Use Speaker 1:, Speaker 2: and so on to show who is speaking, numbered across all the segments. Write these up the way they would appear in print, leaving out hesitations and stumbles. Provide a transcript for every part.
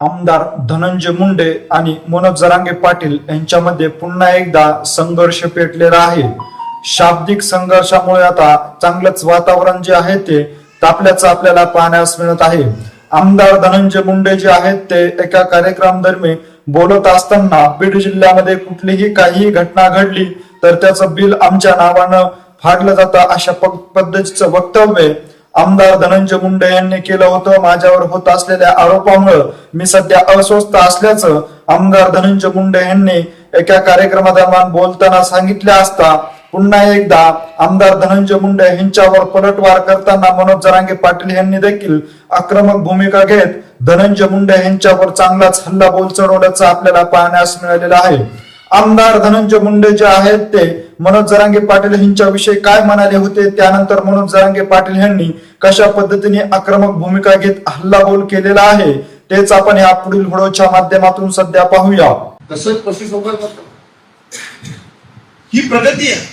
Speaker 1: आमदार धनंजय मुंडे आणि मनोज जरांगे पाटील यांच्यामध्ये पुन्हा एकदा संघर्ष पेटलेला आहे. शाब्दिक संघर्षामुळे आता चांगलंच वातावरण जे आहे ते तापल्याचं आपल्याला पाहण्यास मिळत आहे. आमदार धनंजय मुंडे जे आहेत ते एका कार्यक्रम दरम्यान बोलत असताना बीड जिल्ह्यामध्ये कुठलीही काही घटना घडली तर त्याचं बिल आमच्या नावानं फाडलं जातं अशा पद्धतीचं वक्तव्य आमदार धनंजय मुंडे यांनी केलं होतं. माझ्यावर होत असलेल्या आरोपामुळे मी सध्या अस्वस्थ असल्याचं आमदार धनंजय मुंडे यांनी एका कार्यक्रमादरम्यान बोलताना सांगितले असता पुन्हा एकदा आमदार धनंजय मुंडे यांच्यावर पलटवार करताना मनोज जरांगे पाटील यांनी देखील आक्रमक भूमिका घेत धनंजय मुंडे यांच्यावर चांगलाच हल्लाबोल चढवल्याचं आपल्याला पाहण्यास मिळालेलं आहे. आमदार धनंजय मुंडे जे आहेत ते मनोज जरांगे पाटील यांच्याविषयी काय म्हणाले होते, त्यानंतर मनोज जरांगे पाटील यांनी कशा पद्धतीने आक्रमक भूमिका घेत हल्लाबोल केलेला आहे तेच आपण या पुढील व्हिडिओच्या माध्यमातून सध्या पाहूया.
Speaker 2: तसंच पशुसंवर्धन ही प्रगती आहे.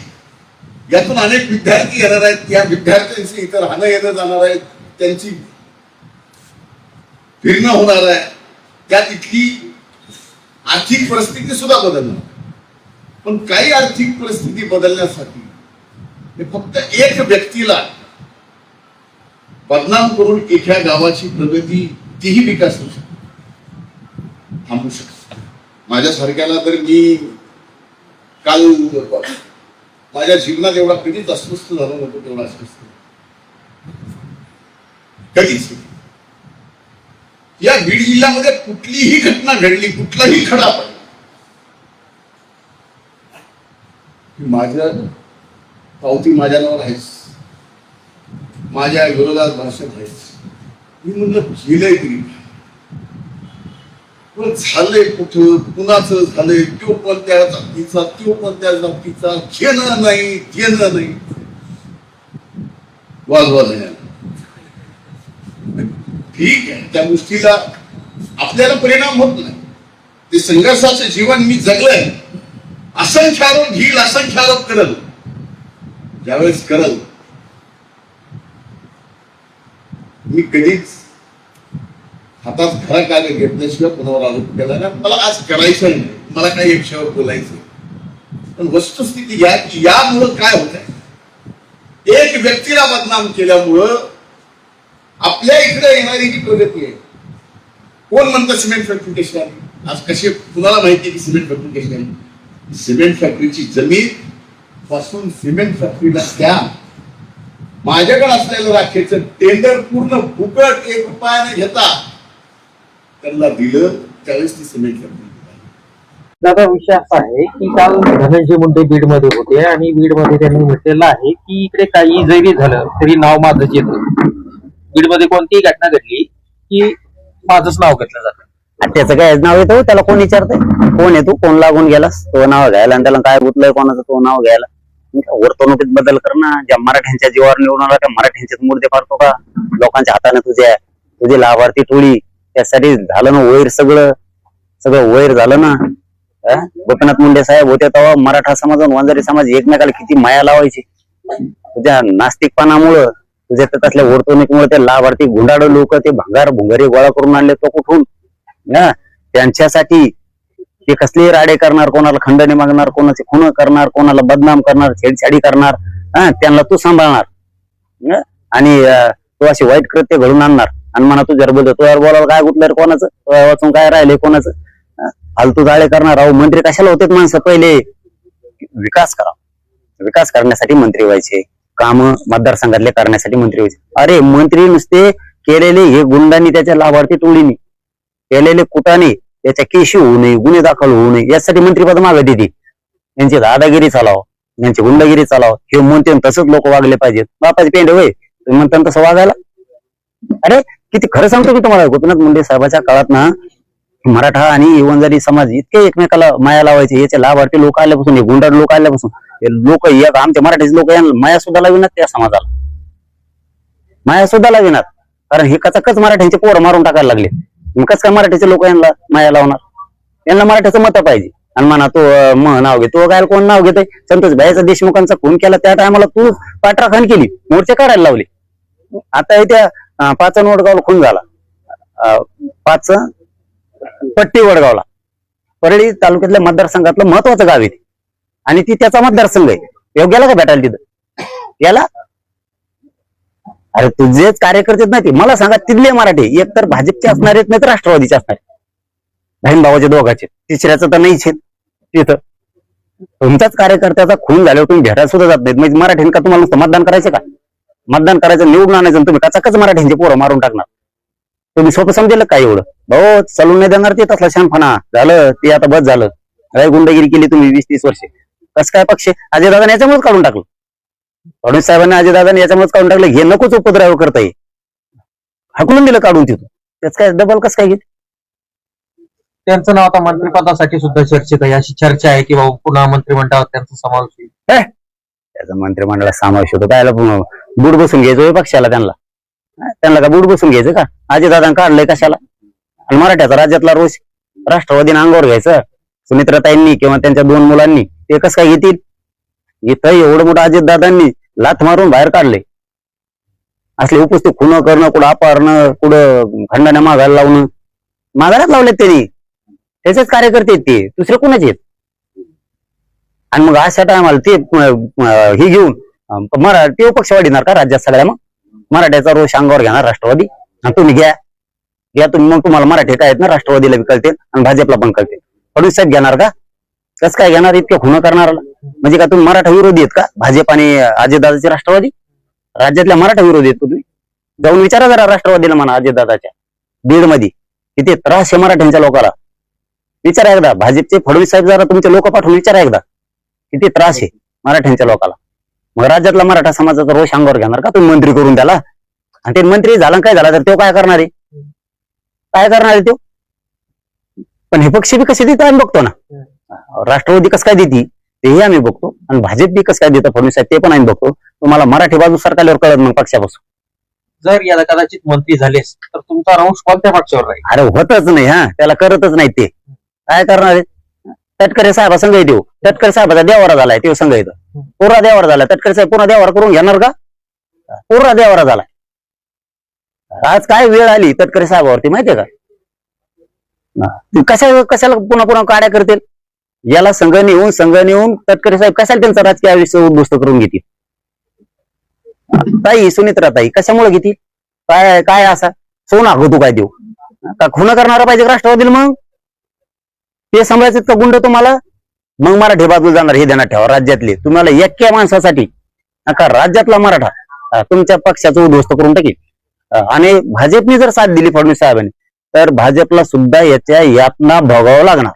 Speaker 2: यातून अनेक विद्यार्थी येणार आहेत. या विद्यार्थ्यांची इतर राहणं येणं जाणार आहेत, त्यांची फिरणं होणार आहे. त्यात इथली आर्थिक परिस्थिती सुद्धा बदलणार. पण काही आर्थिक परिस्थिती बदलण्यासाठी फक्त एक व्यक्तीला बदनाम करून एका गावाची प्रगती तीही विकास होऊ शकते, थांबू शकते. माझ्यासारख्याला तर मी काल माझ्या जीवनात एवढा कधीच अस्वस्थ झालो नव्हतो, तेवढा अस्वस्थ कधीच. या बीड जिल्ह्यामध्ये कुठलीही घटना घडली, कुठलाही खडा पडला, माझ्या पावती माझ्या नावावर आहेच, माझ्या विरोधात भाषण आहेच. मी म्हणलं केलंय तरी झालंय कुठं, कुणाचं झालंय, तो पण त्या जातीचा, तो पण त्या जातीचा, घेणं नाही देणं नाही, वाजवाज आहे. ठीक आहे, त्या गोष्टीला आपल्याला परिणाम होत नाही. ते संघर्षाचं जीवन मी जगलंय. असंख्य आरोप घेईल, असंख्य आरोप करल. ज्यावेळेस करल मी कधीच हातात खरा कागद घेतल्याशिवाय कोणावर आरोप केला नाही. मला आज करायचं नाही, मला काही एक विषयावर बोलायचं. पण वस्तुस्थिती यामुळं काय होत आहे, एक व्यक्तीला बदनाम केल्यामुळं आपल्या इकडे येणारी जी प्रगती आहे. कोण म्हणतं सिमेंट फॅक्टरी कशी आली, आज कशी कुणाला माहिती की सिमेंट फॅक्टरी कशी आली. सिमेंट फॅक्टरीची जमीन पासून सिमेंट फॅक्टरीला त्या माझ्याकडे असलेलं राखेचं टेंडर पूर्ण फुकट 1 रुपयाने घेता त्यांना दिलं, त्यावेळेस ती सिमेंट फॅक्टरी.
Speaker 3: दादा, विषय असा आहे की काल धनंजय मुंडे बीड मध्ये होते आणि बीड मध्ये त्यांनी म्हटलेलं आहे की इकडे काही जरी झालं तरी नाव माझंच येतं. बीड मध्ये कोणतीही घटना घडली की माझंच नाव घेतलं जातं.
Speaker 4: त्याचं काय नाव येतं, त्याला कोण विचारतंय, कोण येतो, कोण लागून गेलास, तो नाव घ्यायला, आणि त्याला काय गुतलंय कोणाचं तो नाव घ्यायला. वर्तणुकीत बदल कर ना. ज्या मराठ्यांच्या जीवावर निवडून आला त्या मराठ्यांचेच मुर्दे पाडतो का लोकांच्या हाताने? तुझी लाभार्थी टोळी, त्यासाठी झालं ना वैर, सगळं वैर झालं ना. गोपीनाथ मुंडे साहेब होते तेव्हा मराठा समाज आणि वंजारी समाज एकमेकाला किती माया लावायची. तुझ्या नास्तिकपणामुळं, तुझ्या त्यातल्या वर्तणुकीमुळे ते लाभार्थी गुंडाळ लोक ते भंगार भुंगारी गोळा करून आणले तो कुठून ना. त्यांच्यासाठी ते कसले राडे करणार, कोणाला खंडणी मागणार, कोणाचे खून करणार, कोणाला बदनाम करणार, छेडछाडी करणार. त्यांना तू सांभाळणार आणि तू अशी वाईट कृत्य घडून आणणार आणि म्हणा तू जर बोलतो तुझ्यावर बोलायला काय गुतलं कोणाचं, वाचून काय राहिले कोणाचं, फालतू जाळे करणार. अहो मंत्री कशाला होते माणसं, पहिले विकास करा. विकास करण्यासाठी मंत्री व्हायचे, काम मतदारसंघातले करण्यासाठी मंत्री व्हायचे. अरे मंत्री नुसते केलेले हे गुंडांनी, त्याच्या लाभार्थी टोळीनी केलेले कुटाने त्याच्या केशी होऊ नये, गुन्हे दाखल होऊ नये, यासाठी मंत्रीपद मागे देते. यांची दादागिरी चालाव, यांची गुंडागिरी चालाव, हे म्हणते तसंच लोक वागले पाहिजेत. बापाचे पेंड होय तुम्ही म्हणता तसं वागायला. अरे किती खरं सांगतो मी तुम्हाला, गोपीनाथ मुंडे साहेबाच्या काळात ना मराठा आणि वंजारी समाज इतके एकमेकाला माया लावायचे. याचे लाभार्थी लोक आल्यापासून, हे गुंडाळ लोक आल्यापासून लोक आमच्या मराठीचे लोक माया सुद्धा लाविनात त्या समाजाला, माया सुद्धा लाविनात. कारण हे कचाकच मराठ्यांचे पोरं मारून टाकायला लागले. कस काय मराठीचे लोक यांना माया लावणार? यांना मराठ्याचं मत पाहिजे. आणि म्हणा तो नाव घे, तो काय कोण नाव घेतोय? संतोष भाईचा देशमुखांचा खून केला त्या टायमाला तू पाठराखण केली, मोर्चे काढायला लावले. आता त्या 5 वडगावला खून झाला, 5 पट्टी वडगावला परळी तालुक्यातल्या मतदारसंघातलं महत्वाचं गाव आहे ते. आणि ती त्याचा मतदारसंघ आहे. योग गेला का भेटायला तिथं गेला? अरे तुझेच कार्यकर्ते आहेत ना ते. मला सांगा तिथले मराठी एक तर भाजपचे असणार आहेत नाही तर राष्ट्रवादीचे असणार आहेत. बहीण भावाचे दोघांचे, तिसऱ्याचं तर नाहीच आहेत तिथं. तुमच्याच कार्यकर्त्याचा खून झाल्यावर तुम्ही भेटायला सुद्धा जात नाहीत. म्हणजे मराठीन का तुम्हाला नुसतं मतदान करायचं का? मतदान करायचं, निवडून आणायचं आणि तुम्ही कचाकच मराठ्यांचे पोरं मारून टाकणार. तुम्ही सोपं समजेल काय एवढं? भाऊ चालून नाही देणार ते तसला शानपणा. झालं ते आता बस झालं. काय गुंडगिरी केली तुम्ही 20-30 वर्षे. कसं काय पक्ष अजयदादाने याच्यामुळेच काढून टाकलं. फडणवीस साहेबांनी अजयदादाने याच्यामुळेच काढून टाकलं. हे नकोच उपद्रव करता येईल, हाकलून दिलं काढून तिथून. त्याच काय डबल कसं काय घेत?
Speaker 3: त्यांचं नाव आता मंत्रिपदासाठी सुद्धा चर्चेत आहे. अशी चर्चा आहे की बाबा पुन्हा मंत्रिमंडळात त्यांचा समावेश होईल.
Speaker 4: त्याचा मंत्रिमंडळात समावेश होतो. काय बूड बसून घ्यायचो पक्षाला? त्यांना का बूड बसून घ्यायचं का? अजयदादांनी काढलंय कशाला? आणि मराठ्याचा राज्यातला रोष राष्ट्रवादीने अंगावर घ्यायचं. सुमित्राताईंनी किंवा त्यांच्या 2 मुलांनी ते कसं काय घेतील? इथं एवढं मोठं अजितदादांनी लाथ मारून बाहेर काढले. असले उपस्थित खुणं करणं, कुठं अपहरणं, कुठं खंडण्या मागायला लावणं, मागायलाच लावलेत त्यांनी. त्याचेच कार्यकर्ते आहेत ते, दुसरे कोणाचे आहेत? आणि मग अशा टायमाला ते ही घेऊन ते पक्ष वाढणार का राज्यात सगळ्या? मग मराठ्याचा रोष अंगावर घेणार राष्ट्रवादी. आणि तुम्ही घ्या तुम्ही, मग तुम्हाला मराठी काय आहेत ना, राष्ट्रवादीला बी कळते आणि भाजपला पण कळते. फडणवीस साहेब घेणार का? कसं काय घेणार इतके खुणं करणार? म्हणजे का तुम्ही मराठा विरोधी आहेत का? भाजप आणि अजितदादाचे राष्ट्रवादी राज्यातल्या मराठा विरोधी आहेत तुम्ही? जाऊन विचारा जरा राष्ट्रवादीला म्हणा, अजितदादाच्या बीड मध्ये किती त्रास आहे मराठ्यांच्या लोकांना. विचारा एकदा. भाजपचे फडणवीस साहेब जरा तुमचे लोक पाठवून विचारा एकदा किती त्रास आहे मराठ्यांच्या लोकांना. मग राज्यातला मराठा समाजाचा रोष अंगावर घेणार का तुम्ही मंत्री करून त्याला? आणि ते मंत्री झाला काय झाला तर तो काय करणार आहे? काय करणार आहे तो? पण हे पक्ष बी कसे देतो आम्ही बघतो ना. राष्ट्रवादी कसं काय देते तेही आम्ही बघतो, आणि भाजप बी कसं काय देतं फडणवीस साहेब ते पण आम्ही बघतो. तुम्हाला मराठी बाजू सरकारल्यावर कळत मग पक्षापासून.
Speaker 3: जर याला कदाचित मंत्री झालेस तर तुमचा रंश कोणत्या पक्षावर राहील?
Speaker 4: अरे होतच नाही. त्याला करतच नाही ते. काय करणार आहे? तटकरे साहेबा संघ देऊ. तटकरे साहेबाचा देवारा झालाय, ते संघ येतं पुरा देवारा झालाय. तटकरे साहेब पुन्हा देवारा करून घेणार का? पुरा देवारा झालाय. आज काय वेळ आली तटकरे साहेबावरती माहितीये का? कशाला पुन्हा पुन्हा काड्या करतील? याला संघ नेऊन तटकरे साहेब कशाला त्यांचं राजकीय आयुष्य उद्ध्वस्त करून घेतील? ताई सुनित्राताई कशामुळे घेतील? काय असा सोना तू काय देऊ का? खुणा करणारा पाहिजे राष्ट्रवादीला? मग ते सांभाळायचं का गुंड तुम्हाला? मग मराठी बाजू जाणार हे ध्यानात ठेवा. राज्यातले तुम्हाला एक्या माणसासाठी का राज्यातला मराठा तुमच्या पक्षाचं उद्ध्वस्त करून टाकेल. आणि भाजपने जर साथ दिली फडणवीस साहेबांनी तर भाजपला सुद्धा याच्या यातना भोगावं लागणार.